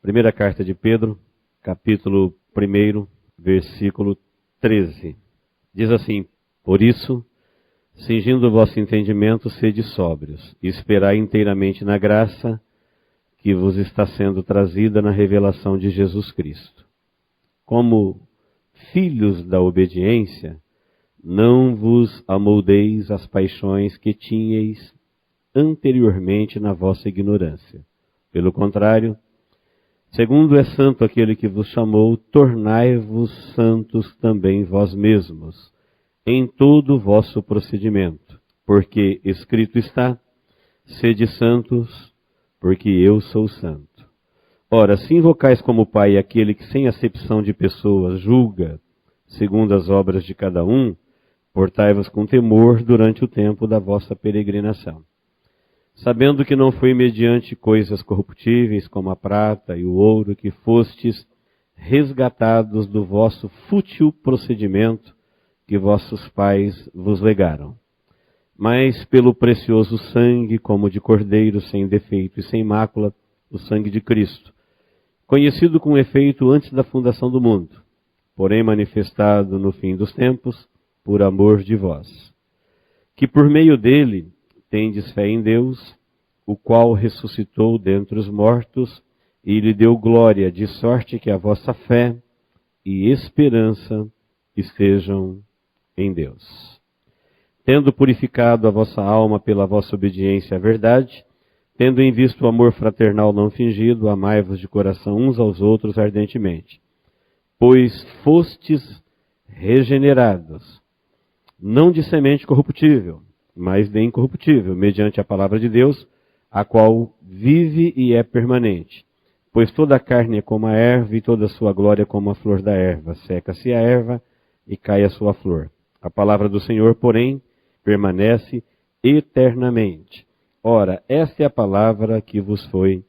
Primeira carta de Pedro, capítulo 1, versículo 13. Diz assim: Por isso, cingindo o vosso entendimento, sede sóbrios, e esperai inteiramente na graça que vos está sendo trazida na revelação de Jesus Cristo. Como filhos da obediência, não vos amoldeis às paixões que tinhais anteriormente na vossa ignorância. Pelo contrário, segundo é santo aquele que vos chamou, tornai-vos santos também vós mesmos, em todo o vosso procedimento. Porque escrito está: sede santos, porque eu sou santo. Ora, se invocais como Pai aquele que sem acepção de pessoas julga, segundo as obras de cada um, portai-vos com temor durante o tempo da vossa peregrinação. Sabendo que não foi mediante coisas corruptíveis como a prata e o ouro que fostes resgatados do vosso fútil procedimento que vossos pais vos legaram, mas pelo precioso sangue, como de cordeiro sem defeito e sem mácula, o sangue de Cristo, conhecido com efeito antes da fundação do mundo, porém manifestado no fim dos tempos, por amor de vós, que por meio dele tendes fé em Deus, o qual ressuscitou dentre os mortos e lhe deu glória, de sorte que a vossa fé e esperança estejam em Deus. Tendo purificado a vossa alma pela vossa obediência à verdade, tendo em vista o amor fraternal não fingido, amai-vos de coração uns aos outros ardentemente, pois fostes regenerados, não de semente corruptível, mas de incorruptível, mediante a palavra de Deus, a qual vive e é permanente. Pois toda a carne é como a erva, e toda a sua glória como a flor da erva. Seca-se a erva e cai a sua flor. A palavra do Senhor, porém, permanece eternamente. Ora, esta é a palavra que vos foi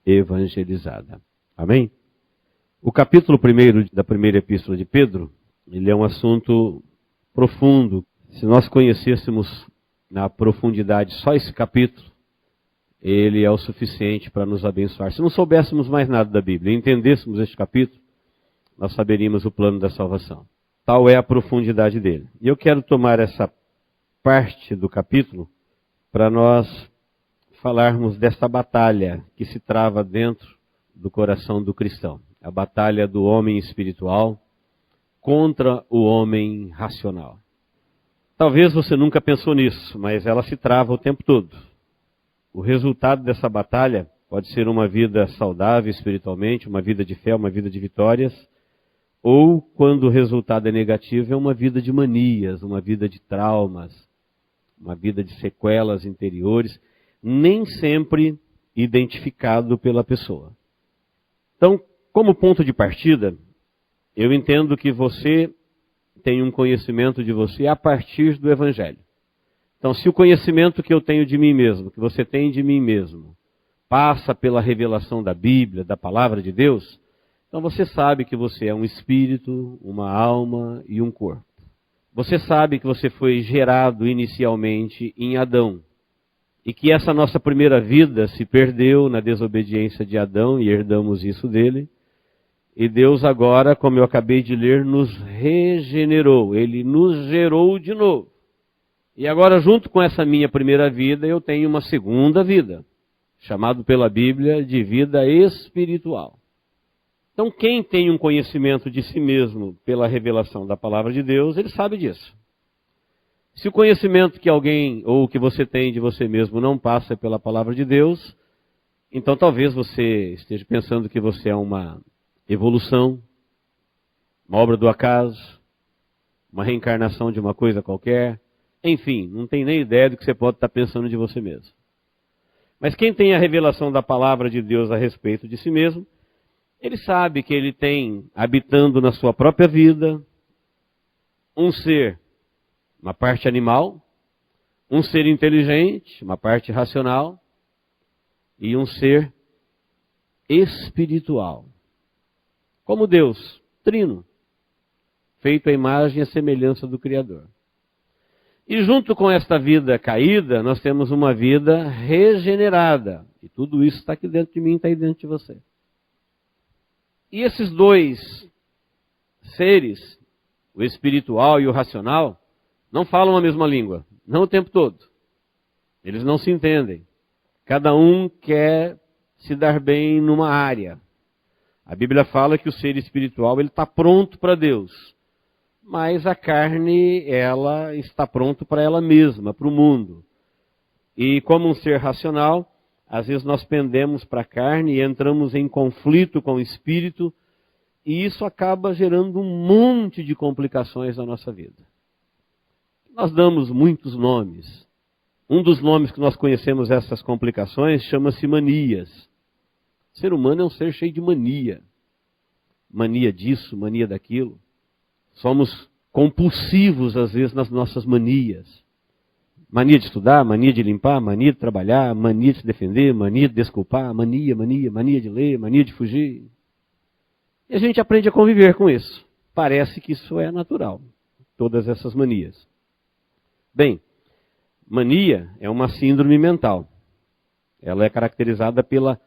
evangelizada. Amém? O capítulo 1 da primeira epístola de Pedro, ele é um assunto profundo. Se nós conhecêssemos na profundidade só esse capítulo, ele é o suficiente para nos abençoar. Se não soubéssemos mais nada da Bíblia e entendêssemos este capítulo, nós saberíamos o plano da salvação. Tal é a profundidade dele. E eu quero tomar essa parte do capítulo para nós falarmos desta batalha que se trava dentro do coração do cristão. A batalha do homem espiritual contra o homem racional. Talvez você nunca pensou nisso, mas ela se trava o tempo todo. O resultado dessa batalha pode ser uma vida saudável espiritualmente, uma vida de fé, uma vida de vitórias, ou, quando o resultado é negativo, é uma vida de manias, uma vida de traumas, uma vida de sequelas interiores, nem sempre identificado pela pessoa. Então, como ponto de partida, eu entendo que você tem um conhecimento de você a partir do Evangelho. Então, se o conhecimento que eu tenho de mim mesmo, que você tem de mim mesmo, passa pela revelação da Bíblia, da Palavra de Deus, então você sabe que você é um espírito, uma alma e um corpo. Você sabe que você foi gerado inicialmente em Adão, e que essa nossa primeira vida se perdeu na desobediência de Adão, e herdamos isso dele. E Deus agora, como eu acabei de ler, nos regenerou. Ele nos gerou de novo. E agora, junto com essa minha primeira vida, eu tenho uma segunda vida, chamado pela Bíblia de vida espiritual. Então, quem tem um conhecimento de si mesmo pela revelação da palavra de Deus, ele sabe disso. Se o conhecimento que alguém ou que você tem de você mesmo não passa pela palavra de Deus, então talvez você esteja pensando que você é uma evolução, uma obra do acaso, uma reencarnação de uma coisa qualquer. Enfim, não tem nem ideia do que você pode estar pensando de você mesmo. Mas quem tem a revelação da palavra de Deus a respeito de si mesmo, ele sabe que ele tem, habitando na sua própria vida, um ser, uma parte animal, um ser inteligente, uma parte racional, e um ser espiritual. Como Deus, trino, feito à imagem e à semelhança do Criador. E junto com esta vida caída, nós temos uma vida regenerada. E tudo isso está aqui dentro de mim, está aí dentro de você. E esses dois seres, o espiritual e o racional, não falam a mesma língua, não o tempo todo. Eles não se entendem. Cada um quer se dar bem numa área. A Bíblia fala que o ser espiritual ele está pronto para Deus, mas a carne ela está pronta para ela mesma, para o mundo. E como um ser racional, às vezes nós pendemos para a carne e entramos em conflito com o espírito, e isso acaba gerando um monte de complicações na nossa vida. Nós damos muitos nomes. Um dos nomes que nós conhecemos essas complicações chama-se manias. O ser humano é um ser cheio de mania. Mania disso, mania daquilo. Somos compulsivos, às vezes, nas nossas manias. Mania de estudar, mania de limpar, mania de trabalhar, mania de se defender, mania de desculpar, mania de ler, mania de fugir. E a gente aprende a conviver com isso. Parece que isso é natural, todas essas manias. Bem, mania é uma síndrome mental. Ela é caracterizada pela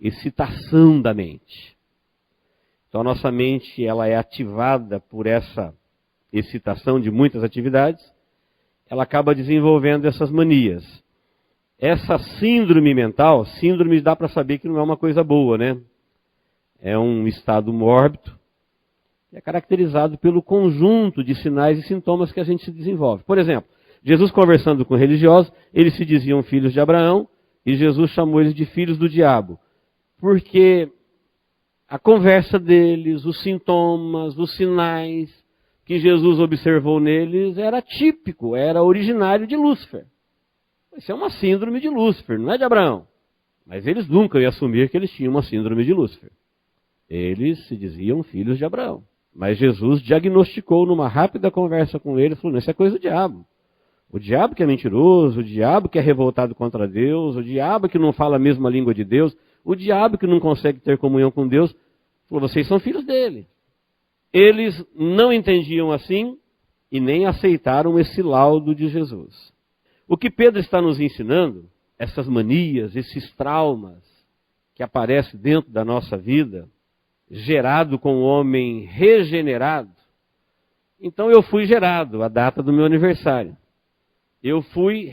excitação da mente. Então a nossa mente ela é ativada por essa excitação de muitas atividades, ela acaba desenvolvendo essas manias. Essa síndrome mental, síndrome dá para saber que não é uma coisa boa, né? É um estado mórbido, é caracterizado pelo conjunto de sinais e sintomas que a gente se desenvolve. Por exemplo, Jesus conversando com religiosos, eles se diziam filhos de Abraão, e Jesus chamou eles de filhos do diabo. Porque a conversa deles, os sintomas, os sinais que Jesus observou neles era típico, era originário de Lúcifer. Isso é uma síndrome de Lúcifer, não é de Abraão. Mas eles nunca iam assumir que eles tinham uma síndrome de Lúcifer. Eles se diziam filhos de Abraão. Mas Jesus diagnosticou numa rápida conversa com ele, falou, isso é coisa do diabo. O diabo que é mentiroso, o diabo que é revoltado contra Deus, o diabo que não fala a mesma língua de Deus, o diabo que não consegue ter comunhão com Deus, falou, vocês são filhos dele. Eles não entendiam assim e nem aceitaram esse laudo de Jesus. O que Pedro está nos ensinando, essas manias, esses traumas que aparecem dentro da nossa vida, gerado com o homem regenerado. Então eu fui gerado, a data do meu aniversário. Eu fui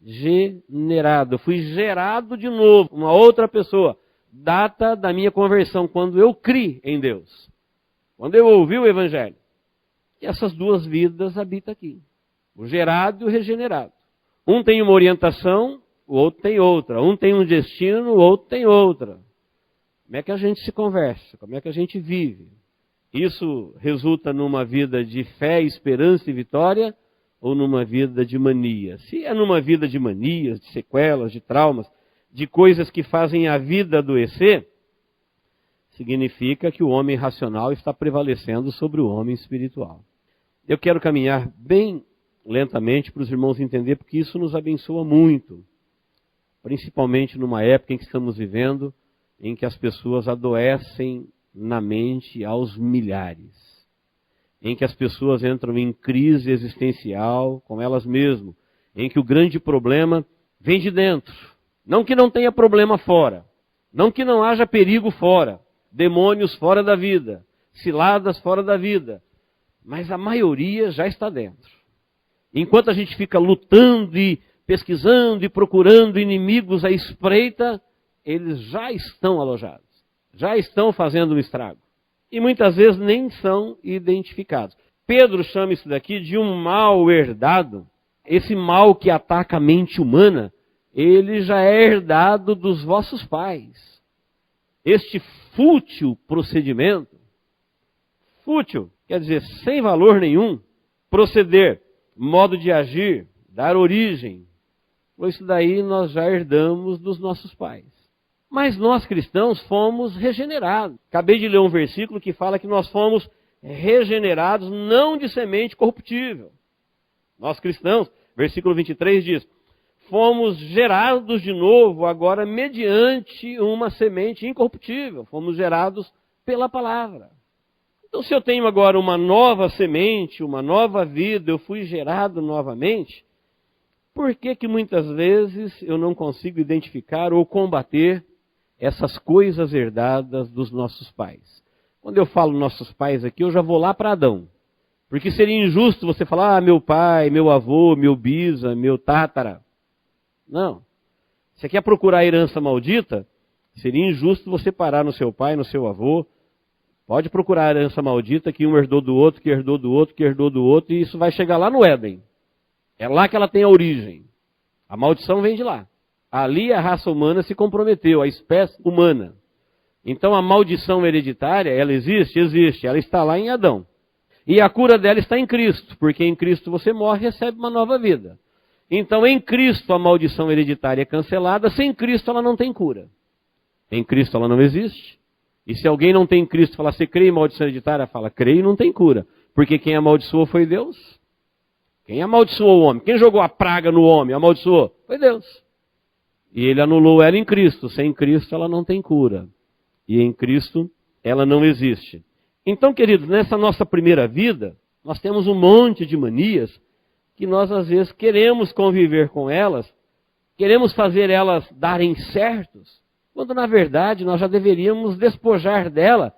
regenerado, eu fui gerado de novo, uma outra pessoa. Data da minha conversão, quando eu criei em Deus. Quando eu ouvi o Evangelho. E essas duas vidas habitam aqui. O gerado e o regenerado. Um tem uma orientação, o outro tem outra. Um tem um destino, o outro tem outra. Como é que a gente se conversa? Como é que a gente vive? Isso resulta numa vida de fé, esperança e vitória ou numa vida de mania? Se é numa vida de manias, de sequelas, de traumas, de coisas que fazem a vida adoecer, significa que o homem racional está prevalecendo sobre o homem espiritual. Eu quero caminhar bem lentamente para os irmãos entenderem, porque isso nos abençoa muito. Principalmente numa época em que estamos vivendo, em que as pessoas adoecem na mente aos milhares. Em que as pessoas entram em crise existencial com elas mesmas. Em que o grande problema vem de dentro. Não que não tenha problema fora. Não que não haja perigo fora. Demônios fora da vida. Ciladas fora da vida. Mas a maioria já está dentro. Enquanto a gente fica lutando e pesquisando e procurando inimigos à espreita, eles já estão alojados. Já estão fazendo um estrago. E muitas vezes nem são identificados. Pedro chama isso daqui de um mal herdado. Esse mal que ataca a mente humana, ele já é herdado dos vossos pais. Este fútil procedimento, fútil, quer dizer, sem valor nenhum, proceder, modo de agir, dar origem, isso daí nós já herdamos dos nossos pais. Mas nós cristãos fomos regenerados. Acabei de ler um versículo que fala que nós fomos regenerados não de semente corruptível. Nós cristãos, versículo 23 diz, fomos gerados de novo agora mediante uma semente incorruptível. Fomos gerados pela palavra. Então se eu tenho agora uma nova semente, uma nova vida, eu fui gerado novamente, por que muitas vezes eu não consigo identificar ou combater essas coisas herdadas dos nossos pais. Quando eu falo nossos pais aqui, eu já vou lá para Adão. Porque seria injusto você falar, meu pai, meu avô, meu bisa, meu tátara. Não. Você quer procurar a herança maldita? Seria injusto você parar no seu pai, no seu avô. Pode procurar a herança maldita que um herdou do outro, que herdou do outro, que herdou do outro, e isso vai chegar lá no Éden. É lá que ela tem a origem. A maldição vem de lá. Ali a raça humana se comprometeu, a espécie humana. Então a maldição hereditária, ela existe? Existe. Ela está lá em Adão. E a cura dela está em Cristo, porque em Cristo você morre e recebe uma nova vida. Então em Cristo a maldição hereditária é cancelada, sem Cristo ela não tem cura. Em Cristo ela não existe. E se alguém não tem Cristo e falar, você crê em maldição hereditária? Fala, creio e não tem cura. Porque quem amaldiçoou foi Deus. Quem amaldiçoou o homem? Quem jogou a praga no homem? Amaldiçoou? Foi Deus. E ele anulou ela em Cristo. Sem Cristo ela não tem cura. E em Cristo ela não existe. Então, queridos, nessa nossa primeira vida, nós temos um monte de manias que nós às vezes queremos conviver com elas, queremos fazer elas darem certos, quando na verdade nós já deveríamos despojar dela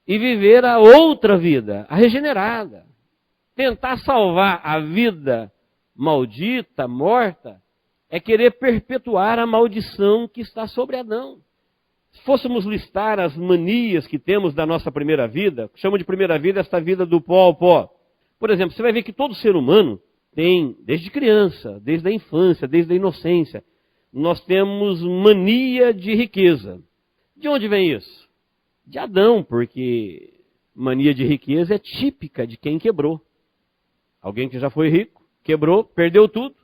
e viver a outra vida, a regenerada. Tentar salvar a vida maldita, morta, é querer perpetuar a maldição que está sobre Adão. Se fôssemos listar as manias que temos da nossa primeira vida, chamo de primeira vida esta vida do pó ao pó. Por exemplo, você vai ver que todo ser humano tem, desde criança, desde a infância, desde a inocência, nós temos mania de riqueza. De onde vem isso? De Adão, porque mania de riqueza é típica de quem quebrou. Alguém que já foi rico, quebrou, perdeu tudo.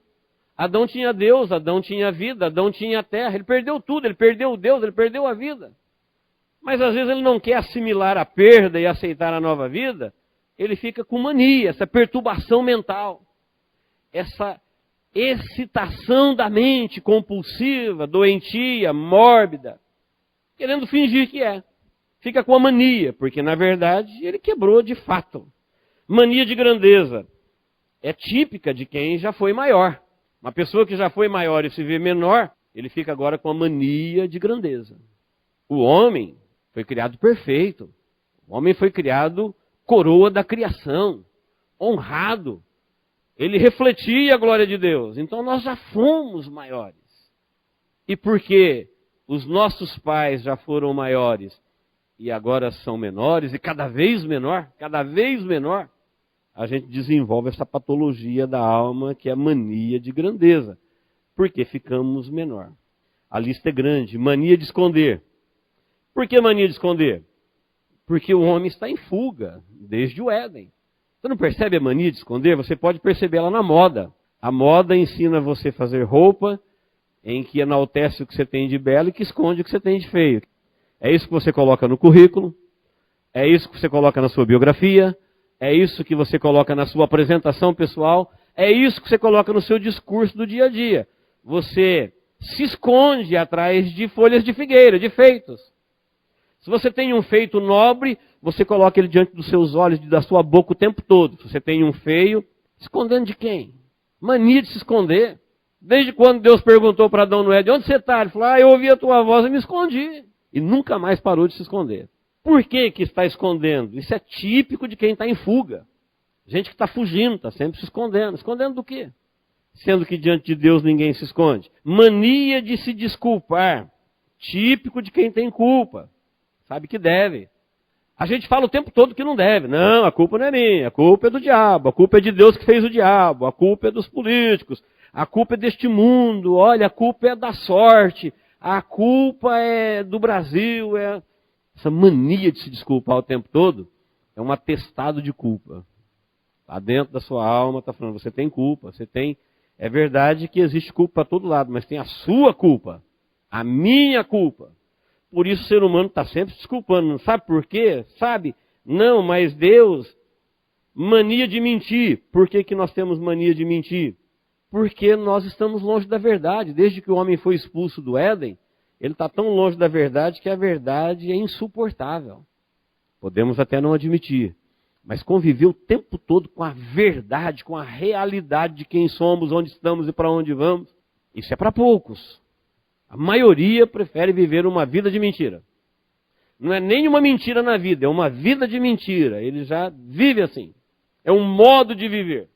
Adão tinha Deus, Adão tinha vida, Adão tinha terra, ele perdeu tudo, ele perdeu Deus, ele perdeu a vida. Mas às vezes ele não quer assimilar a perda e aceitar a nova vida, ele fica com mania, essa perturbação mental, essa excitação da mente compulsiva, doentia, mórbida, querendo fingir que é. Fica com a mania, porque na verdade ele quebrou de fato. Mania de grandeza é típica de quem já foi maior. Uma pessoa que já foi maior e se vê menor, ele fica agora com a mania de grandeza. O homem foi criado perfeito. O homem foi criado coroa da criação, honrado. Ele refletia a glória de Deus. Então nós já fomos maiores. E porque os nossos pais já foram maiores e agora são menores, e cada vez menor, a gente desenvolve essa patologia da alma, que é a mania de grandeza. Porque ficamos menor. A lista é grande. Mania de esconder. Por que mania de esconder? Porque o homem está em fuga, desde o Éden. Você não percebe a mania de esconder? Você pode perceber ela na moda. A moda ensina você a fazer roupa em que enaltece o que você tem de belo e que esconde o que você tem de feio. É isso que você coloca no currículo, é isso que você coloca na sua biografia, é isso que você coloca na sua apresentação pessoal, é isso que você coloca no seu discurso do dia a dia. Você se esconde atrás de folhas de figueira, de feitos. Se você tem um feito nobre, você coloca ele diante dos seus olhos, da sua boca o tempo todo. Se você tem um feio, escondendo de quem? Mania de se esconder. Desde quando Deus perguntou para Adão no Éden, onde você está? Ele falou, eu ouvi a tua voz e me escondi. E nunca mais parou de se esconder. Por que que está escondendo? Isso é típico de quem está em fuga. Gente que está fugindo, está sempre se escondendo. Escondendo do quê? Sendo que diante de Deus ninguém se esconde. Mania de se desculpar. Típico de quem tem culpa. Sabe que deve. A gente fala o tempo todo que não deve. Não, a culpa não é minha. A culpa é do diabo. A culpa é de Deus que fez o diabo. A culpa é dos políticos. A culpa é deste mundo. Olha, a culpa é da sorte. A culpa é do Brasil. Essa mania de se desculpar o tempo todo é um atestado de culpa. Lá dentro da sua alma está falando, você tem culpa, você tem... É verdade que existe culpa para todo lado, mas tem a sua culpa, a minha culpa. Por isso o ser humano está sempre se desculpando. Não sabe por quê? Sabe? Não, mas Deus... Mania de mentir. Por que que nós temos mania de mentir? Porque nós estamos longe da verdade. Desde que o homem foi expulso do Éden, ele está tão longe da verdade que a verdade é insuportável. Podemos até não admitir. Mas conviver o tempo todo com a verdade, com a realidade de quem somos, onde estamos e para onde vamos, isso é para poucos. A maioria prefere viver uma vida de mentira. Não é nem uma mentira na vida, é uma vida de mentira. Ele já vive assim. É um modo de viver.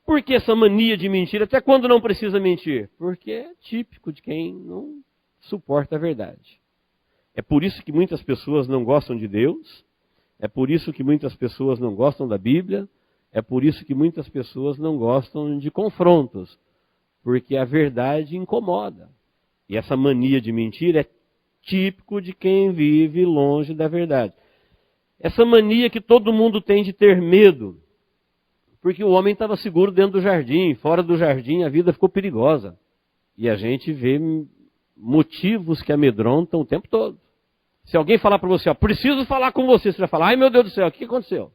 Por que essa mania de mentira? Até quando não precisa mentir? Porque é típico de quem não suporta a verdade. É por isso que muitas pessoas não gostam de Deus. É por isso que muitas pessoas não gostam da Bíblia. É por isso que muitas pessoas não gostam de confrontos. Porque a verdade incomoda. E essa mania de mentir é típico de quem vive longe da verdade. Essa mania que todo mundo tem de ter medo. Porque o homem estava seguro dentro do jardim. Fora do jardim a vida ficou perigosa. E a gente vê motivos que amedrontam o tempo todo. Se alguém falar para você, ó, preciso falar com você, você vai falar, ai meu Deus do céu, o que aconteceu?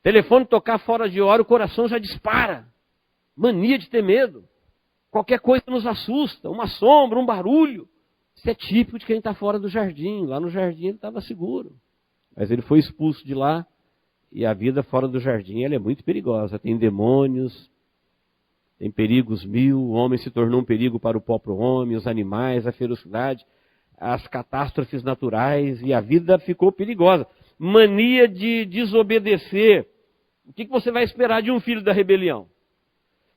Telefone tocar fora de hora, o coração já dispara. Mania de ter medo. Qualquer coisa nos assusta, uma sombra, um barulho. Isso é típico de quem está fora do jardim. Lá no jardim ele estava seguro. Mas ele foi expulso de lá. E a vida fora do jardim ela é muito perigosa. Tem demônios, tem perigos mil. O homem se tornou um perigo para o próprio homem, os animais, a ferocidade, as catástrofes naturais. E a vida ficou perigosa. Mania de desobedecer. O que você vai esperar de um filho da rebelião?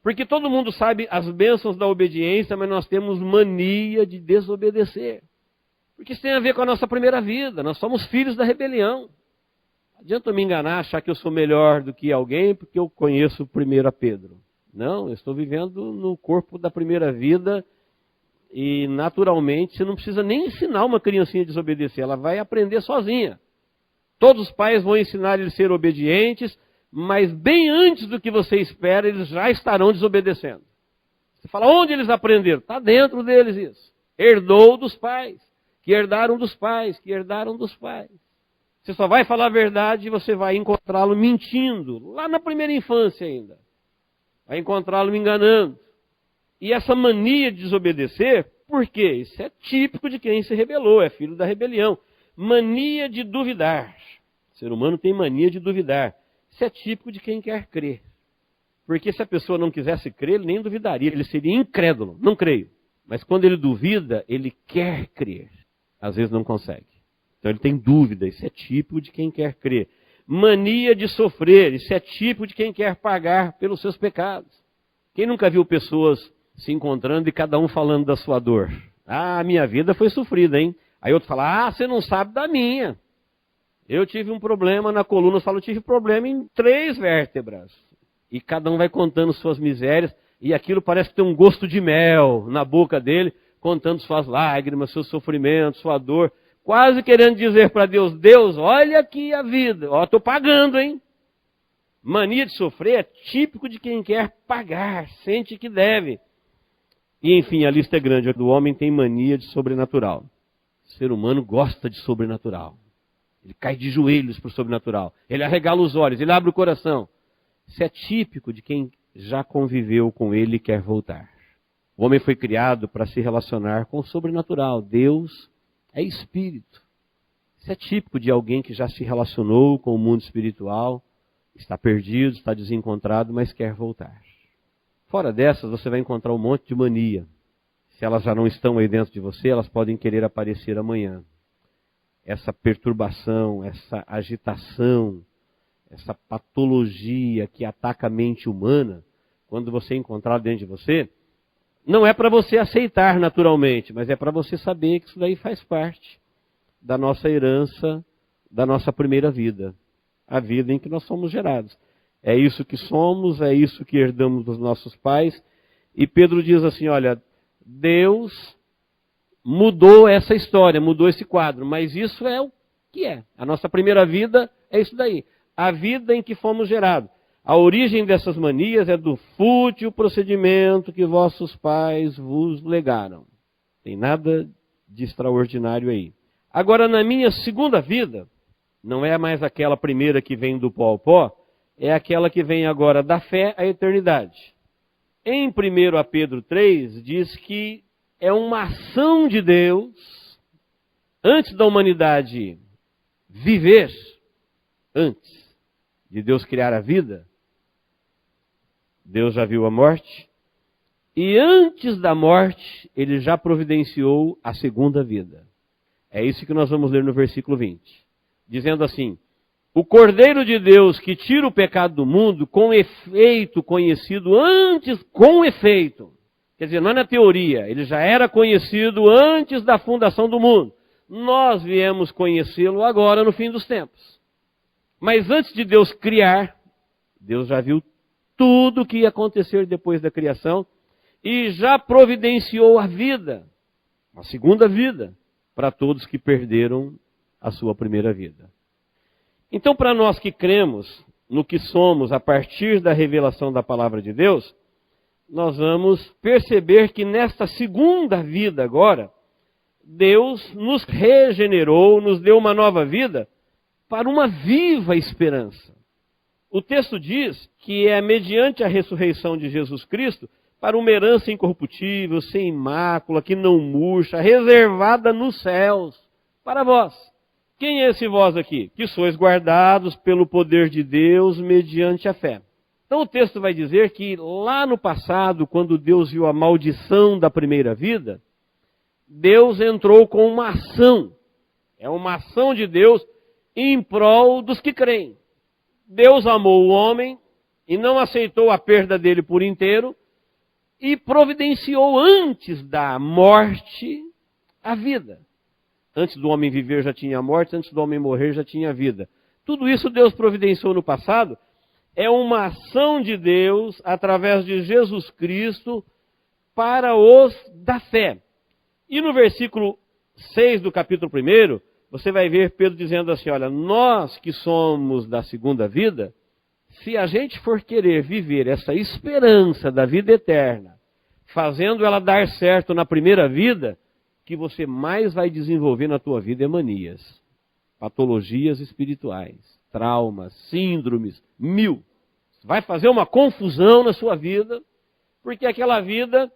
Porque todo mundo sabe as bênçãos da obediência, mas nós temos mania de desobedecer. Porque isso tem a ver com a nossa primeira vida. Nós somos filhos da rebelião. Não adianta eu me enganar, achar que eu sou melhor do que alguém, porque eu conheço primeiro a Pedro. Não, eu estou vivendo no corpo da primeira vida e naturalmente você não precisa nem ensinar uma criancinha a desobedecer. Ela vai aprender sozinha. Todos os pais vão ensinar eles a ser obedientes, mas bem antes do que você espera, eles já estarão desobedecendo. Você fala, onde eles aprenderam? Está dentro deles isso. Herdou dos pais, que herdaram dos pais, que herdaram dos pais. Você só vai falar a verdade e você vai encontrá-lo mentindo, lá na primeira infância ainda. Vai encontrá-lo me enganando. E essa mania de desobedecer, por quê? Isso é típico de quem se rebelou, é filho da rebelião. Mania de duvidar. O ser humano tem mania de duvidar. Isso é típico de quem quer crer. Porque se a pessoa não quisesse crer, ele nem duvidaria. Ele seria incrédulo. Não creio. Mas quando ele duvida, ele quer crer. Às vezes não consegue. Então ele tem dúvida. Isso é típico de quem quer crer. Mania de sofrer. Isso é típico de quem quer pagar pelos seus pecados. Quem nunca viu pessoas se encontrando e cada um falando da sua dor? Ah, a minha vida foi sofrida, hein? Aí outro fala, ah, você não sabe da minha. Eu tive um problema na coluna, eu falo, eu tive problema em 3 vértebras. E cada um vai contando suas misérias, e aquilo parece ter um gosto de mel na boca dele, contando suas lágrimas, seus sofrimentos, sua dor, quase querendo dizer para Deus, Deus, olha aqui a vida, ó, estou pagando, hein? Mania de sofrer é típico de quem quer pagar, sente que deve. E enfim, a lista é grande, o homem tem mania de sobrenatural. O ser humano gosta de sobrenatural. Ele cai de joelhos para o sobrenatural. Ele arregala os olhos, ele abre o coração. Isso é típico de quem já conviveu com ele e quer voltar. O homem foi criado para se relacionar com o sobrenatural. Deus é espírito. Isso é típico de alguém que já se relacionou com o mundo espiritual, está perdido, está desencontrado, mas quer voltar. Fora dessas, você vai encontrar um monte de mania. Se elas já não estão aí dentro de você, elas podem querer aparecer amanhã. Essa perturbação, essa agitação, essa patologia que ataca a mente humana, quando você encontrar dentro de você, não é para você aceitar naturalmente, mas é para você saber que isso daí faz parte da nossa herança, da nossa primeira vida, a vida em que nós somos gerados. É isso que somos, é isso que herdamos dos nossos pais. E Pedro diz assim, olha, Deus mudou essa história, mudou esse quadro, mas isso é o que é. A nossa primeira vida é isso daí. A vida em que fomos gerados. A origem dessas manias é do fútil procedimento que vossos pais vos legaram. Tem nada de extraordinário aí. Agora, na minha segunda vida, não é mais aquela primeira que vem do pó ao pó, é aquela que vem agora da fé à eternidade. Em 1 Pedro 3, diz que é uma ação de Deus, antes da humanidade viver, antes de Deus criar a vida, Deus já viu a morte, E antes da morte, ele já providenciou a segunda vida. É isso que nós vamos ler no versículo 20. Dizendo assim: o Cordeiro de Deus que tira o pecado do mundo, com efeito conhecido antes, com efeito. Quer dizer, não é na teoria, ele já era conhecido antes da fundação do mundo. Nós viemos conhecê-lo agora no fim dos tempos. Mas antes de Deus criar, Deus já viu tudo o que ia acontecer depois da criação e já providenciou a vida, a segunda vida, para todos que perderam a sua primeira vida. Então, para nós que cremos no que somos a partir da revelação da palavra de Deus, nós vamos perceber que nesta segunda vida agora, Deus nos regenerou, nos deu uma nova vida para uma viva esperança. O texto diz que é mediante a ressurreição de Jesus Cristo para uma herança incorruptível, sem mácula, que não murcha, reservada nos céus, para vós. Quem é esse vós aqui? Que sois guardados pelo poder de Deus mediante a fé. Então o texto vai dizer que lá no passado, quando Deus viu a maldição da primeira vida, Deus entrou com uma ação. É uma ação de Deus em prol dos que creem. Deus amou o homem e não aceitou a perda dele por inteiro e providenciou antes da morte a vida. Antes do homem viver já tinha a morte, antes do homem morrer já tinha a vida. Tudo isso Deus providenciou no passado. É uma ação de Deus através de Jesus Cristo para os da fé. E no versículo 6 do capítulo 1, você vai ver Pedro dizendo assim, olha, nós que somos da segunda vida, se a gente for querer viver essa esperança da vida eterna, fazendo ela dar certo na primeira vida, que você mais vai desenvolver na tua vida é manias, patologias espirituais, traumas, síndromes, 1000. Vai fazer uma confusão na sua vida, porque aquela vida,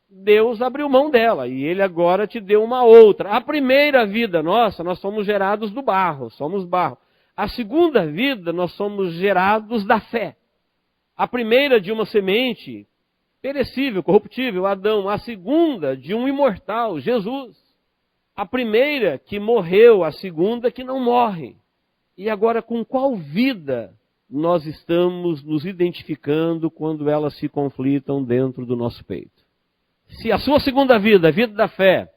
Deus abriu mão dela, e Ele agora te deu uma outra. A primeira vida nossa, nós somos gerados do barro, somos barro. A segunda vida, nós somos gerados da fé. A primeira de uma semente perecível, corruptível, Adão. A segunda de um imortal, Jesus. A primeira que morreu, a segunda que não morre. E agora, com qual vida nós estamos nos identificando quando elas se conflitam dentro do nosso peito? Se a sua segunda vida, a vida da fé,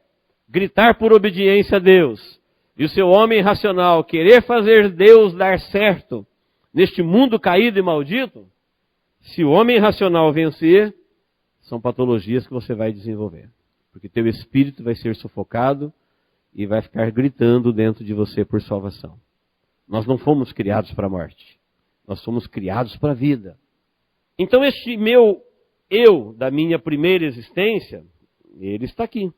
gritar por obediência a Deus, e o seu homem racional querer fazer Deus dar certo neste mundo caído e maldito, se o homem racional vencer, são patologias que você vai desenvolver. Porque teu espírito vai ser sufocado e vai ficar gritando dentro de você por salvação. Nós não fomos criados para a morte. Nós fomos criados para a vida. Então este meu eu, da minha primeira existência, ele está aqui.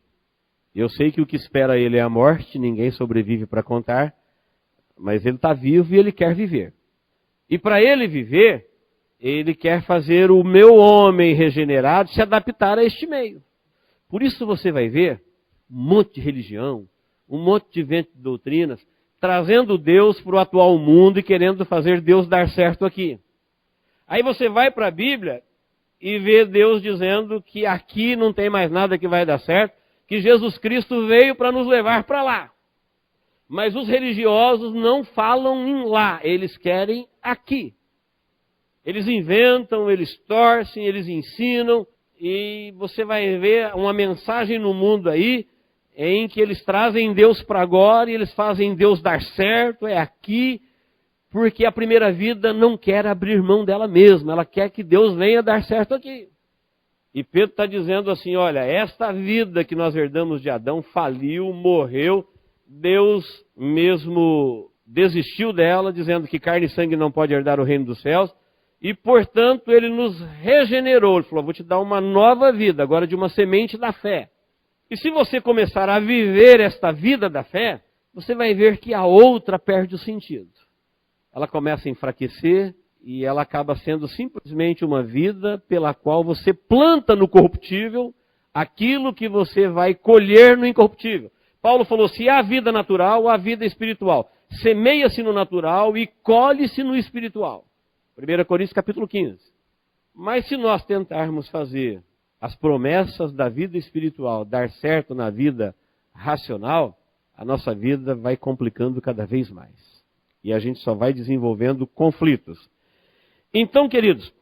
Eu sei que o que espera ele é a morte, ninguém sobrevive para contar, mas ele está vivo e ele quer viver. E para ele viver, ele quer fazer o meu homem regenerado se adaptar a este meio. Por isso você vai ver um monte de religião, um monte de vento de doutrinas, trazendo Deus para o atual mundo e querendo fazer Deus dar certo aqui. Aí você vai para a Bíblia e vê Deus dizendo que aqui não tem mais nada que vai dar certo, que Jesus Cristo veio para nos levar para lá. Mas os religiosos não falam em lá, eles querem aqui. Eles inventam, eles torcem, eles ensinam, e você vai ver uma mensagem no mundo aí, em que eles trazem Deus para agora, e eles fazem Deus dar certo, é aqui, porque a primeira vida não quer abrir mão dela mesma, ela quer que Deus venha dar certo aqui. E Pedro está dizendo assim, olha, esta vida que nós herdamos de Adão faliu, morreu, Deus mesmo desistiu dela, dizendo que carne e sangue não pode herdar o reino dos céus, e portanto ele nos regenerou, ele falou, vou te dar uma nova vida, agora de uma semente da fé. E se você começar a viver esta vida da fé, você vai ver que a outra perde o sentido. Ela começa a enfraquecer e ela acaba sendo simplesmente uma vida pela qual você planta no corruptível aquilo que você vai colher no incorruptível. Paulo falou, se há vida natural, há vida espiritual. Semeia-se no natural e colhe-se no espiritual. 1 Coríntios capítulo 15. Mas se nós tentarmos fazer as promessas da vida espiritual dar certo na vida racional, a nossa vida vai complicando cada vez mais. E a gente só vai desenvolvendo conflitos. Então, queridos,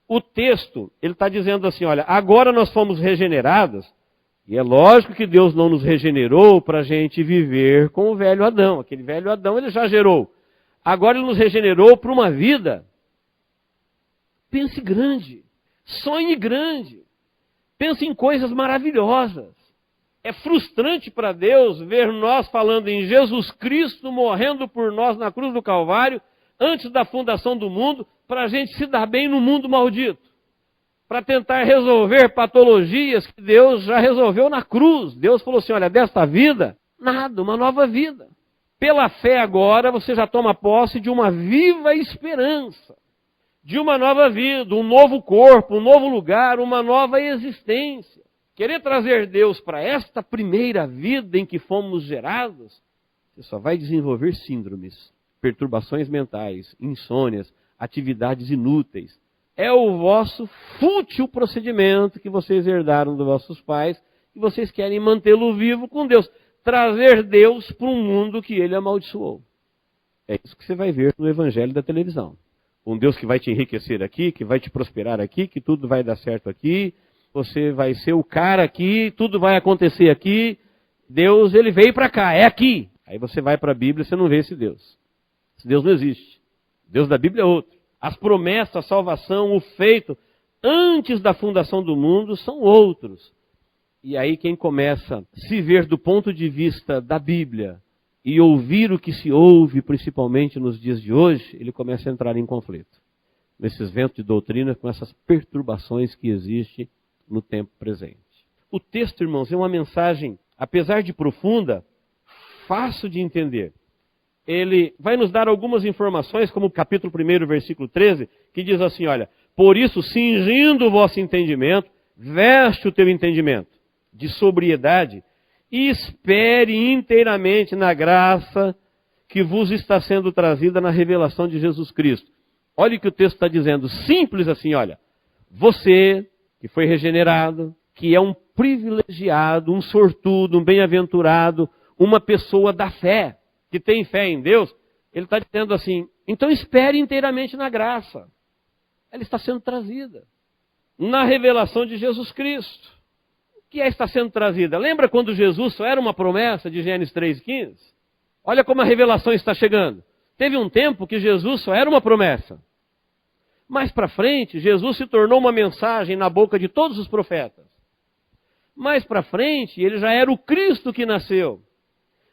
o texto, ele está dizendo assim, olha, agora nós fomos regenerados, e é lógico que Deus não nos regenerou para a gente viver com o velho Adão. Aquele velho Adão, ele já gerou. Agora ele nos regenerou para uma vida. Pense grande, sonhe grande, pense em coisas maravilhosas. É frustrante para Deus ver nós falando em Jesus Cristo morrendo por nós na cruz do Calvário, antes da fundação do mundo, para a gente se dar bem no mundo maldito. Para tentar resolver patologias que Deus já resolveu na cruz. Deus falou assim, olha, desta vida, nada, uma nova vida. Pela fé agora, você já toma posse de uma viva esperança. De uma nova vida, um novo corpo, um novo lugar, uma nova existência. Querer trazer Deus para esta primeira vida em que fomos gerados, você só vai desenvolver síndromes, perturbações mentais, insônias, atividades inúteis. É o vosso fútil procedimento que vocês herdaram dos vossos pais e vocês querem mantê-lo vivo com Deus. Trazer Deus para um mundo que ele amaldiçoou. É isso que você vai ver no evangelho da televisão. Um Deus que vai te enriquecer aqui, que vai te prosperar aqui, que tudo vai dar certo aqui, você vai ser o cara aqui, tudo vai acontecer aqui. Deus, ele veio para cá, é aqui. Aí você vai para a Bíblia e você não vê esse Deus. Esse Deus não existe. O Deus da Bíblia é outro. As promessas, a salvação, o feito antes da fundação do mundo são outros. E aí quem começa a se ver do ponto de vista da Bíblia e ouvir o que se ouve, principalmente nos dias de hoje, ele começa a entrar em conflito. Nesses ventos de doutrina, com essas perturbações que existem no tempo presente. O texto, irmãos, é uma mensagem, apesar de profunda, fácil de entender. Ele vai nos dar algumas informações, como o capítulo 1, versículo 13, que diz assim, olha, por isso, cingindo o vosso entendimento, veste o teu entendimento de sobriedade e espere inteiramente na graça que vos está sendo trazida na revelação de Jesus Cristo. Olha o que o texto está dizendo, simples assim, olha, você que foi regenerado, que é um privilegiado, um sortudo, um bem-aventurado, uma pessoa da fé, que tem fé em Deus, ele está dizendo assim, então espere inteiramente na graça. Ela está sendo trazida na revelação de Jesus Cristo. O que está sendo trazida? Lembra quando Jesus só era uma promessa de Gênesis 3,15? Olha como a revelação está chegando. Teve um tempo que Jesus só era uma promessa. Mais para frente, Jesus se tornou uma mensagem na boca de todos os profetas. Mais para frente, ele já era o Cristo que nasceu.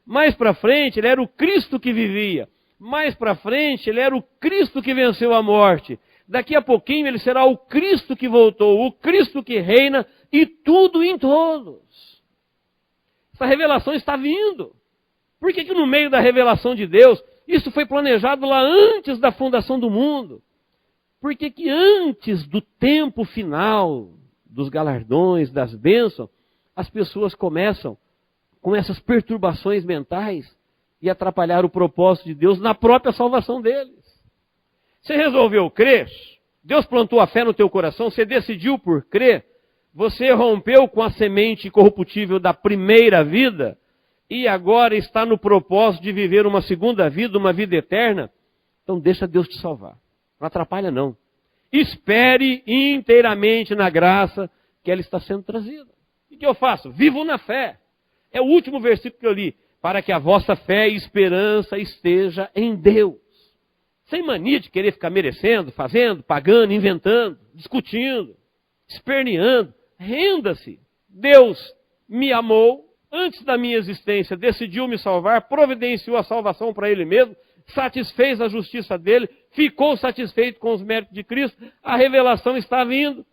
Mais para frente, ele era o Cristo que vivia. Mais para frente, ele era o Cristo que venceu a morte. Daqui a pouquinho, ele será o Cristo que voltou, o Cristo que reina e tudo em todos. Essa revelação está vindo. Por que no meio da revelação de Deus, isso foi planejado lá antes da fundação do mundo? Por que antes do tempo final, dos galardões, das bênçãos, as pessoas começam com essas perturbações mentais e atrapalhar o propósito de Deus na própria salvação deles? Você resolveu crer, Deus plantou a fé no teu coração, você decidiu por crer, você rompeu com a semente corruptível da primeira vida e agora está no propósito de viver uma segunda vida, uma vida eterna, então deixa Deus te salvar. Não atrapalha não. Espere inteiramente na graça que ela está sendo trazida. O que eu faço? Vivo na fé. É o último versículo que eu li. Para que a vossa fé e esperança esteja em Deus. Sem mania de querer ficar merecendo, fazendo, pagando, inventando, discutindo, esperneando. Renda-se. Deus me amou antes da minha existência, decidiu me salvar, providenciou a salvação para Ele mesmo, satisfez a justiça dele, ficou satisfeito com os méritos de Cristo, a revelação está vindo.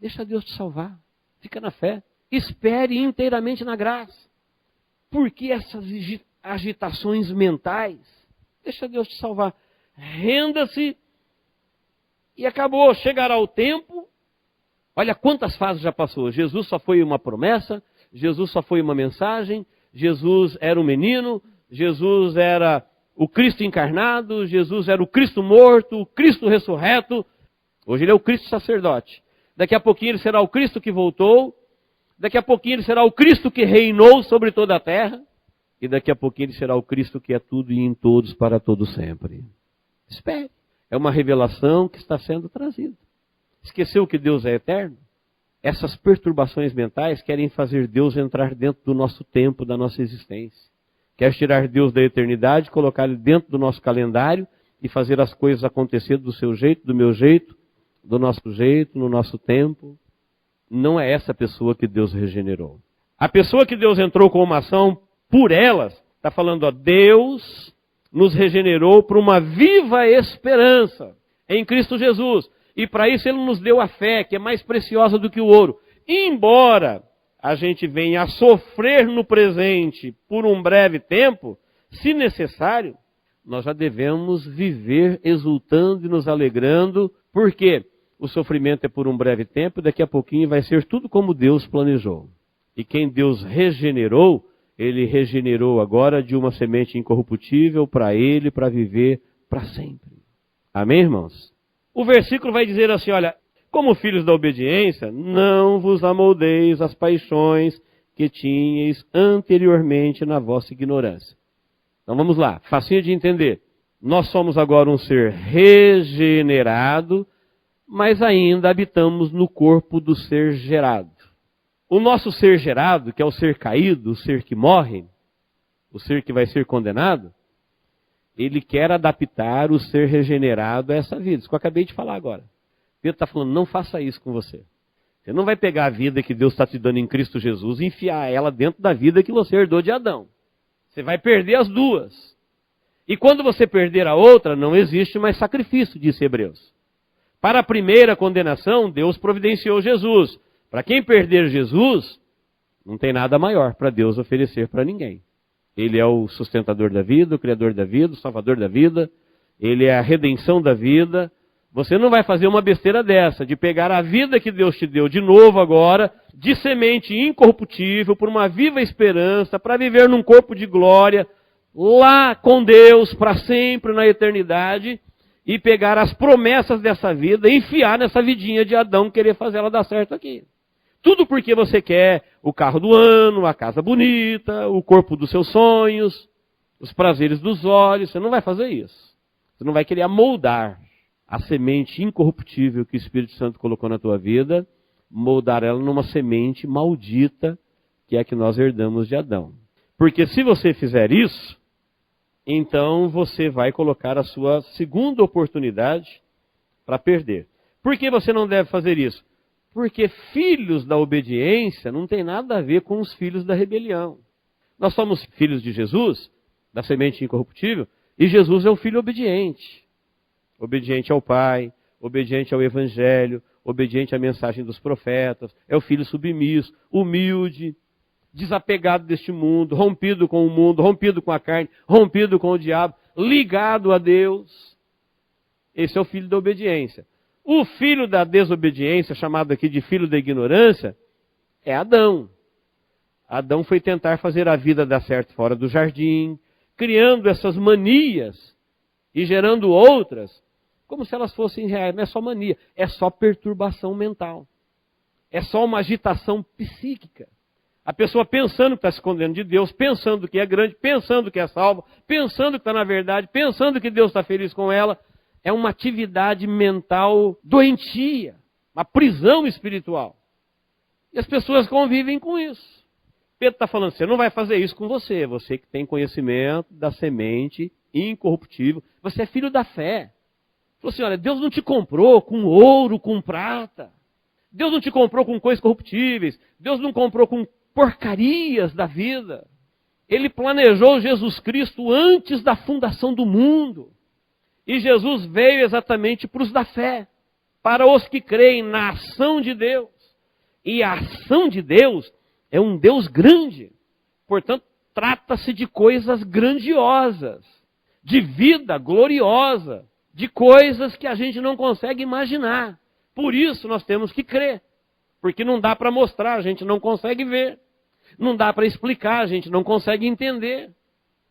Deixa Deus te salvar, fica na fé, espere inteiramente na graça. Por que essas agitações mentais? Deixa Deus te salvar, renda-se e acabou, chegará o tempo. Olha quantas fases já passou, Jesus só foi uma promessa, Jesus só foi uma mensagem, Jesus era um menino, Jesus era o Cristo encarnado, Jesus era o Cristo morto, o Cristo ressurreto. Hoje ele é o Cristo sacerdote. daqui a pouquinho ele será o Cristo que voltou, daqui a pouquinho ele será o Cristo que reinou sobre toda a terra, e daqui a pouquinho ele será o Cristo que é tudo e em todos para todo sempre. Espere. É uma revelação que está sendo trazida. Esqueceu que Deus é eterno? Essas perturbações mentais querem fazer Deus entrar dentro do nosso tempo, da nossa existência. Quer tirar Deus da eternidade, colocar Ele dentro do nosso calendário e fazer as coisas acontecer do seu jeito, do meu jeito, do nosso jeito, no nosso tempo. Não é essa pessoa que Deus regenerou. A pessoa que Deus entrou com uma ação por elas, está falando, ó, Deus nos regenerou para uma viva esperança em Cristo Jesus. E para isso Ele nos deu a fé, que é mais preciosa do que o ouro. Embora a gente venha a sofrer no presente por um breve tempo, se necessário, nós já devemos viver exultando e nos alegrando, porque o sofrimento é por um breve tempo, e daqui a pouquinho vai ser tudo como Deus planejou. E quem Deus regenerou, Ele regenerou agora de uma semente incorruptível para Ele, para viver para sempre. Amém, irmãos? O versículo vai dizer assim, olha, como filhos da obediência, não vos amoldeis as paixões que tinhais anteriormente na vossa ignorância. Então vamos lá, facinho de entender. Nós somos agora um ser regenerado, mas ainda habitamos no corpo do ser gerado. O nosso ser gerado, que é o ser caído, o ser que morre, o ser que vai ser condenado, ele quer adaptar o ser regenerado a essa vida. Isso que eu acabei de falar agora. Pedro está falando, não faça isso com você. Você não vai pegar a vida que Deus está te dando em Cristo Jesus e enfiar ela dentro da vida que você herdou de Adão. Você vai perder as duas. E quando você perder a outra, não existe mais sacrifício, disse Hebreus. Para a primeira condenação, Deus providenciou Jesus. Para quem perder Jesus, não tem nada maior para Deus oferecer para ninguém. Ele é o sustentador da vida, o criador da vida, o salvador da vida. Ele é a redenção da vida. Você não vai fazer uma besteira dessa, de pegar a vida que Deus te deu de novo agora, de semente incorruptível, por uma viva esperança, para viver num corpo de glória, lá com Deus, para sempre, na eternidade, e pegar as promessas dessa vida, e enfiar nessa vidinha de Adão, querer fazer ela dar certo aqui. Tudo porque você quer o carro do ano, a casa bonita, o corpo dos seus sonhos, os prazeres dos olhos. Você não vai fazer isso. Você não vai querer amoldar a semente incorruptível que o Espírito Santo colocou na tua vida, moldar ela numa semente maldita, que é a que nós herdamos de Adão. Porque se você fizer isso, então você vai colocar a sua segunda oportunidade para perder. Por que você não deve fazer isso? Porque filhos da obediência não tem nada a ver com os filhos da rebelião. Nós somos filhos de Jesus, da semente incorruptível, e Jesus é um filho obediente. Obediente ao Pai, obediente ao Evangelho, obediente à mensagem dos profetas, é o filho submisso, humilde, desapegado deste mundo, rompido com o mundo, rompido com a carne, rompido com o diabo, ligado a Deus. Esse é o filho da obediência. O filho da desobediência, chamado aqui de filho da ignorância, é Adão. Adão foi tentar fazer a vida dar certo fora do jardim, criando essas manias e gerando outras, como se elas fossem reais. Não é só mania, é só perturbação mental. É só uma agitação psíquica. A pessoa pensando que está se escondendo de Deus, pensando que é grande, pensando que é salva, pensando que está na verdade, pensando que Deus está feliz com ela. É uma atividade mental doentia, uma prisão espiritual. E as pessoas convivem com isso. Pedro está falando, você não vai fazer isso com você. Você que tem conhecimento da semente incorruptível. Você é filho da fé. Falou assim, olha, Deus não te comprou com ouro, com prata. Deus não te comprou com coisas corruptíveis. Deus não comprou com porcarias da vida. Ele planejou Jesus Cristo antes da fundação do mundo. E Jesus veio exatamente para os da fé, para os que creem na ação de Deus. E a ação de Deus é um Deus grande. Portanto, trata-se de coisas grandiosas, de vida gloriosa, de coisas que a gente não consegue imaginar. Por isso nós temos que crer, porque não dá para mostrar, a gente não consegue ver. Não dá para explicar, a gente não consegue entender.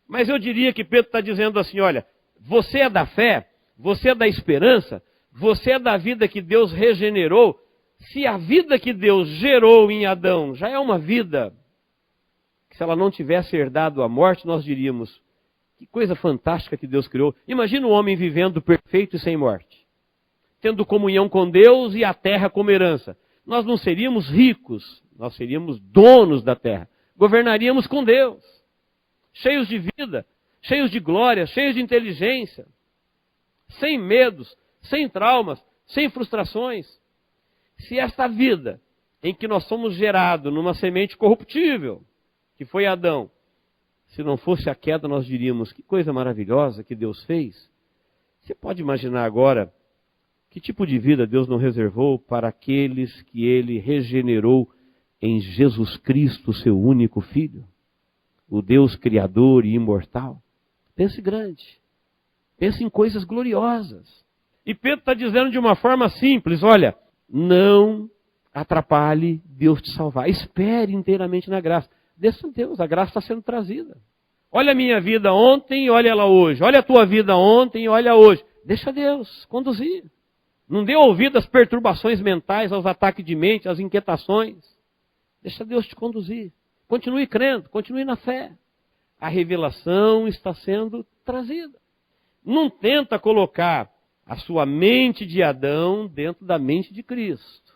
Mas eu diria que Pedro está dizendo assim, olha, você é da fé, você é da esperança, você é da vida que Deus regenerou, Se a vida que Deus gerou em Adão já é uma vida que, se ela não tivesse herdado a morte, nós diríamos, que coisa fantástica que Deus criou. Imagina um homem vivendo perfeito e sem morte, tendo comunhão com Deus e a terra como herança. Nós não seríamos ricos, nós seríamos donos da terra. Governaríamos com Deus, cheios de vida, cheios de glória, cheios de inteligência, sem medos, sem traumas, sem frustrações. Se esta vida em que nós somos gerados numa semente corruptível, que foi Adão, se não fosse a queda, nós diríamos, que coisa maravilhosa que Deus fez. Você pode imaginar agora que tipo de vida Deus não reservou para aqueles que Ele regenerou em Jesus Cristo, seu único Filho? O Deus Criador e imortal. Pense grande. Pense em coisas gloriosas. E Pedro está dizendo de uma forma simples, olha, não atrapalhe Deus te salvar. Espere inteiramente na graça. Deixa Deus, a graça está sendo trazida. Olha a minha vida ontem e olha ela hoje. Olha a tua vida ontem e olha hoje. Deixa Deus conduzir. Não dê ouvido às perturbações mentais, aos ataques de mente, às inquietações. Deixa Deus te conduzir. Continue crendo, continue na fé. A revelação está sendo trazida. Não tenta colocar a sua mente de Adão dentro da mente de Cristo.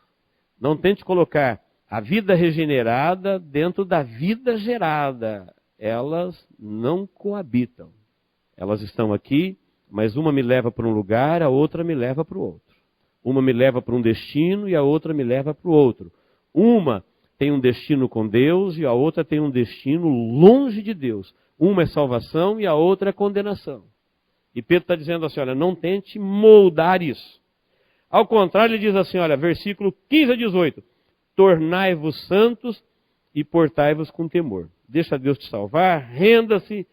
Não tente colocar a vida regenerada dentro da vida gerada. Elas não coabitam. Elas estão aqui, mas uma me leva para um lugar, a outra me leva para o outro. Uma me leva para um destino e a outra me leva para o outro. Uma tem um destino com Deus e a outra tem um destino longe de Deus. Uma é salvação e a outra é condenação. E Pedro está dizendo assim, olha, não tente moldar isso. Ao contrário, ele diz assim, olha, versículo 15 a 18. Tornai-vos santos e portai-vos com temor. Deixa Deus te salvar, renda-se,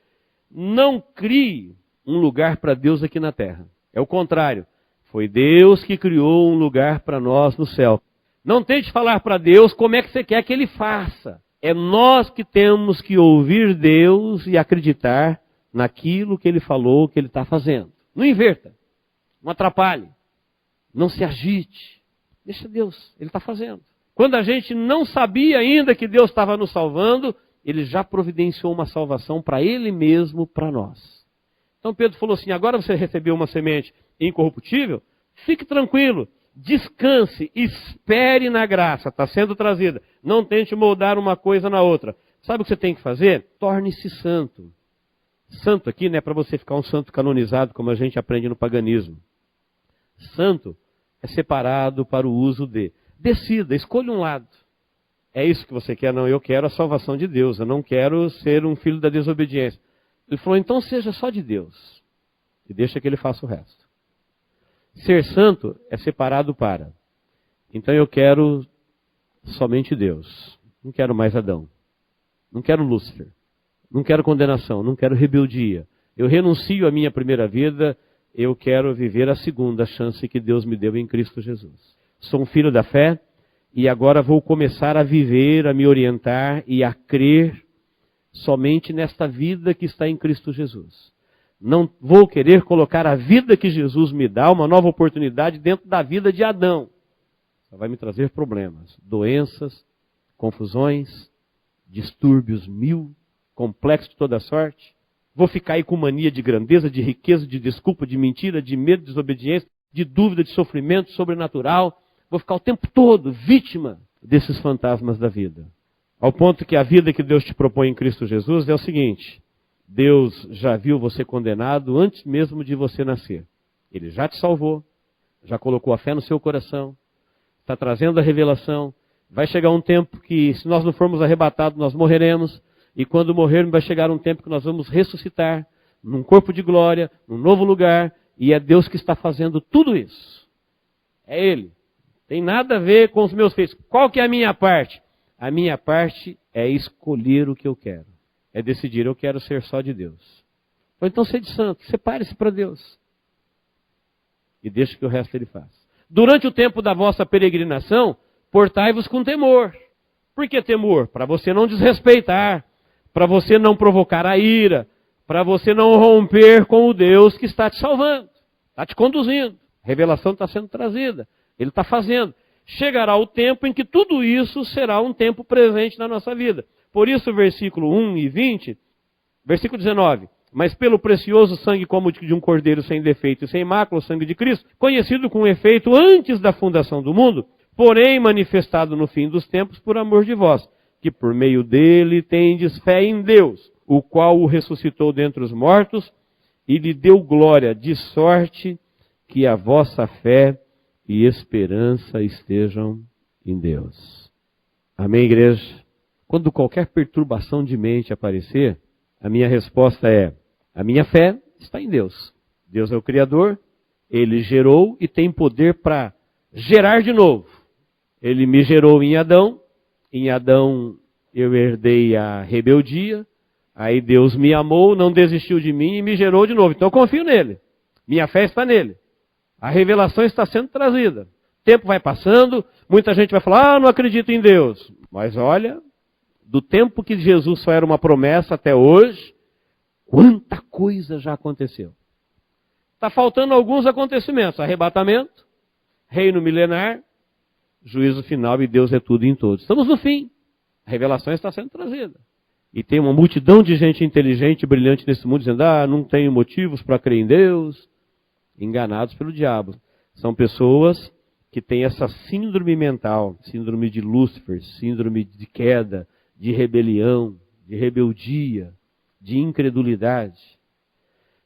não crie um lugar para Deus aqui na terra. É o contrário. Foi Deus que criou um lugar para nós no céu. Não tente falar para Deus como é que você quer que Ele faça. É nós que temos que ouvir Deus e acreditar naquilo que Ele falou que Ele está fazendo. Não inverta, não atrapalhe, não se agite. Deixa Deus, Ele está fazendo. Quando a gente não sabia ainda que Deus estava nos salvando, Ele já providenciou uma salvação para Ele mesmo, para nós. Então Pedro falou assim, agora você recebeu uma semente incorruptível, fique tranquilo, descanse, espere na graça, está sendo trazida. Não tente moldar uma coisa na outra. Sabe o que você tem que fazer? Torne-se santo. Santo aqui não é para você ficar um santo canonizado, como a gente aprende no paganismo. Santo é separado para o uso de. Decida, escolha um lado. É isso que você quer? Não, eu quero a salvação de Deus, eu não quero ser um filho da desobediência. Ele falou, então seja só de Deus. E deixa que Ele faça o resto. Ser santo é separado para. Então eu quero somente Deus. Não quero mais Adão. Não quero Lúcifer. Não quero condenação. Não quero rebeldia. Eu renuncio à minha primeira vida. Eu quero viver a segunda chance que Deus me deu em Cristo Jesus. Sou um filho da fé e agora vou começar a viver, a me orientar e a crer somente nesta vida que está em Cristo Jesus. Não vou querer colocar a vida que Jesus me dá, uma nova oportunidade, dentro da vida de Adão. Só vai me trazer problemas, doenças, confusões, distúrbios mil, complexos de toda sorte. Vou ficar aí com mania de grandeza, de riqueza, de desculpa, de mentira, de medo, de desobediência, de dúvida, de sofrimento sobrenatural. Vou ficar o tempo todo vítima desses fantasmas da vida. Ao ponto que a vida que Deus te propõe em Cristo Jesus é o seguinte: Deus já viu você condenado antes mesmo de você nascer. Ele já te salvou, já colocou a fé no seu coração, está trazendo a revelação. Vai chegar um tempo que, se nós não formos arrebatados, nós morreremos. E quando morrermos, vai chegar um tempo que nós vamos ressuscitar num corpo de glória, num novo lugar. E é Deus que está fazendo tudo isso. É Ele. Tem nada a ver com os meus feitos. Qual que é a minha parte? A minha parte é escolher o que eu quero. É decidir, eu quero ser só de Deus. Ou então seja santo, separe-se para Deus. E deixe que o resto Ele faça. Durante o tempo da vossa peregrinação, portai-vos com temor. Por que temor? Para você não desrespeitar, para você não provocar a ira, para você não romper com o Deus que está te salvando, está te conduzindo. A revelação está sendo trazida. Ele está fazendo. chegará o tempo em que tudo isso será um tempo presente na nossa vida. Por isso, versículo 1 e 20, versículo 19. Mas pelo precioso sangue como de um cordeiro sem defeito e sem mácula, o sangue de Cristo, conhecido com efeito antes da fundação do mundo, porém manifestado no fim dos tempos por amor de vós, que por meio dele tendes fé em Deus, o qual o ressuscitou dentre os mortos e lhe deu glória, de sorte que a vossa fé e esperança estejam em Deus. Amém, igreja? Quando qualquer perturbação de mente aparecer, a minha resposta é: a minha fé está em Deus. Deus é o Criador, Ele gerou e tem poder para gerar de novo. Ele me gerou em Adão eu herdei a rebeldia, aí Deus me amou, não desistiu de mim e me gerou de novo. Então eu confio nele, minha fé está nele. A revelação está sendo trazida. O tempo vai passando, muita gente vai falar, não acredito em Deus. Mas olha, do tempo que Jesus só era uma promessa até hoje, quanta coisa já aconteceu. Está faltando alguns acontecimentos: arrebatamento, reino milenar, juízo final e Deus é tudo em todos. Estamos no fim. A revelação está sendo trazida. E tem uma multidão de gente inteligente e brilhante nesse mundo dizendo, não tenho motivos para crer em Deus. Enganados pelo diabo. São pessoas que têm essa síndrome mental, síndrome de Lúcifer, síndrome de queda, de rebelião, de rebeldia, de incredulidade.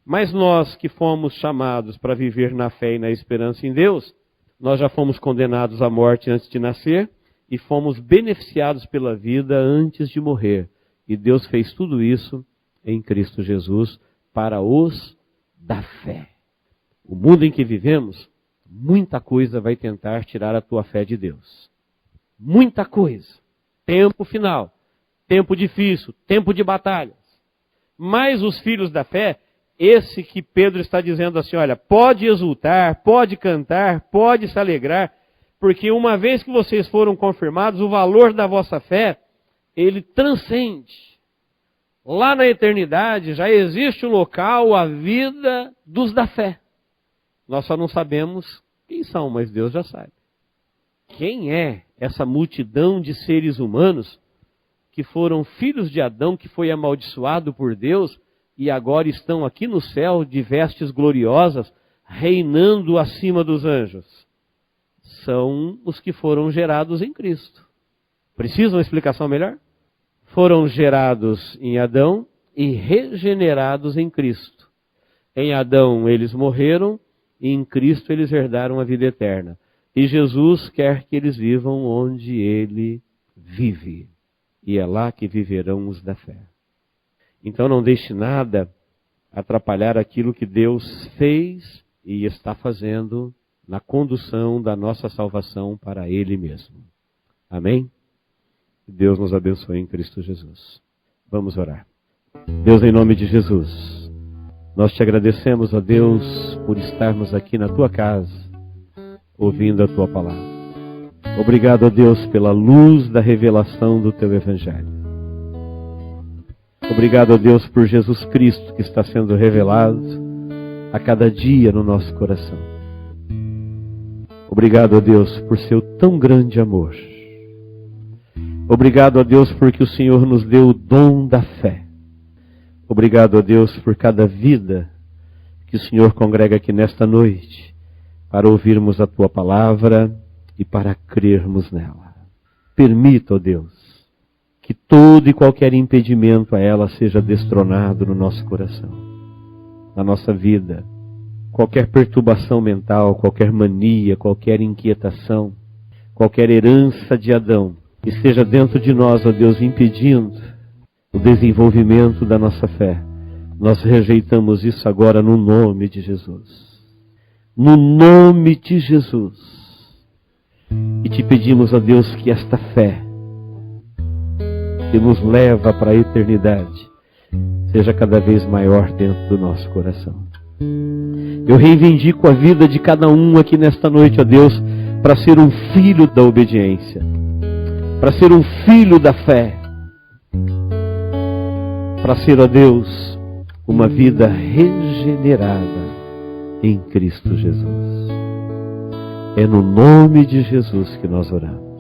Mas nós que fomos chamados para viver na fé e na esperança em Deus, nós já fomos condenados à morte antes de nascer e fomos beneficiados pela vida antes de morrer. E Deus fez tudo isso em Cristo Jesus para os da fé. O mundo em que vivemos, muita coisa vai tentar tirar a tua fé de Deus. Muita coisa. Tempo final, tempo difícil, tempo de batalhas. Mas os filhos da fé, esse que Pedro está dizendo assim, olha, pode exultar, pode cantar, pode se alegrar, porque uma vez que vocês foram confirmados, o valor da vossa fé, ele transcende. Lá na eternidade já existe um local, a vida dos da fé. Nós só não sabemos quem são, mas Deus já sabe. Quem é essa multidão de seres humanos que foram filhos de Adão, que foi amaldiçoado por Deus e agora estão aqui no céu de vestes gloriosas, reinando acima dos anjos? São os que foram gerados em Cristo. Precisa uma explicação melhor? Foram gerados em Adão e regenerados em Cristo. Em Adão eles morreram e em Cristo eles herdaram a vida eterna. E Jesus quer que eles vivam onde Ele vive. E é lá que viverão os da fé. Então não deixe nada atrapalhar aquilo que Deus fez e está fazendo na condução da nossa salvação para Ele mesmo. Amém? Deus nos abençoe em Cristo Jesus. Vamos orar. Deus, em nome de Jesus, nós te agradecemos, ó Deus, por estarmos aqui na tua casa, ouvindo a tua palavra. Obrigado, ó Deus, pela luz da revelação do teu Evangelho. Obrigado, ó Deus, por Jesus Cristo que está sendo revelado a cada dia no nosso coração. Obrigado, ó Deus, por seu tão grande amor. Obrigado, ó Deus, porque o Senhor nos deu o dom da fé. Obrigado, ó Deus, por cada vida que o Senhor congrega aqui nesta noite para ouvirmos a tua palavra e para crermos nela. Permita, ó Deus, que todo e qualquer impedimento a ela seja destronado no nosso coração, na nossa vida. Qualquer perturbação mental, qualquer mania, qualquer inquietação, qualquer herança de Adão, esteja dentro de nós, ó Deus, impedindo o desenvolvimento da nossa fé. Nós rejeitamos isso agora no nome de Jesus. No nome de Jesus. E te pedimos, ó Deus, que esta fé que nos leva para a eternidade seja cada vez maior dentro do nosso coração. Eu reivindico a vida de cada um aqui nesta noite, ó Deus, para ser um filho da obediência, para ser um filho da fé, para ser, ó Deus, uma vida regenerada em Cristo Jesus. É no nome de Jesus que nós oramos.